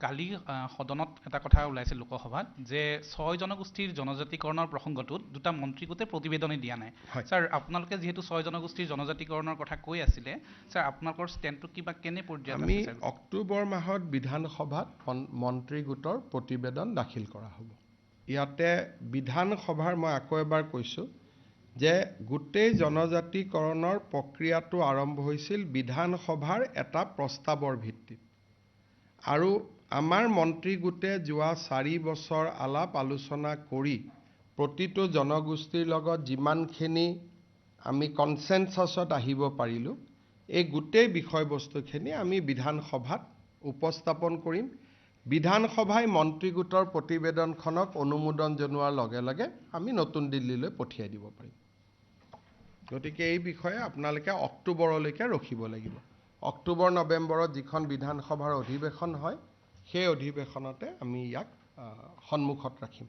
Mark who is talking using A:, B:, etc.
A: কালি সদনত এটা কথা ওলাইছিল লোকসভাত যে 6 জনগোষ্ঠীৰ জনজাতিকৰণৰ প্ৰসংগটোত দুটা মন্ত্ৰী গোটে প্ৰতিবেদনে দিয়া নাই স্যাৰ আপোনালোকে যেহেতু 6 জনগোষ্ঠীৰ জনজাতিকৰণৰ কথা কৈ আছিলে স্যাৰ আপোনালোকৰ ষ্টেণ্ডটো কিবা কেনে পৰ্যায়ত আছে স্যাৰ
B: আমি অক্টোবৰ মাহত বিধানসভাত মন্ত্ৰী গোটৰ প্ৰতিবেদন দাখিল কৰা হ'ব ইয়াতে বিধানসভাৰ মই আকৌ এবাৰ কৈছোঁ যে গোটেই জনজাতিকৰণৰ প্ৰক্ৰিয়াটো আৰম্ভ হৈছিল বিধানসভাৰ এটা প্ৰস্তাৱৰ ভিত্তিত আৰু আমাৰ মন্ত্ৰী গোটে যোৱা 4 বছৰ আলাপ আলোচনা কৰি প্ৰতিটো জনগোষ্ঠীৰ লগত যিমানখিনি আমি কনসেনসাছত আহিব পাৰিলোঁ এই গোটেই বিষয়বস্তুখিনি আমি বিধানসভাত উপস্থাপন কৰিম বিধানসভাই মন্ত্ৰী গোটৰ প্ৰতিবেদনখনক অনুমোদন জনোৱাৰ লগে লগে আমি নতুন দিল্লীলৈ পঠিয়াই দিব পাৰিম গতিকে এই বিষয়ে আপোনালোকে অক্টোবৰলৈকে ৰখিব লাগিব অক্টোবৰ নৱেম্বৰত যিখন বিধানসভাৰ অধিৱেশন হয় সেই অধিৱেশনতে আমি ইয়াক সন্মুখত ৰাখিম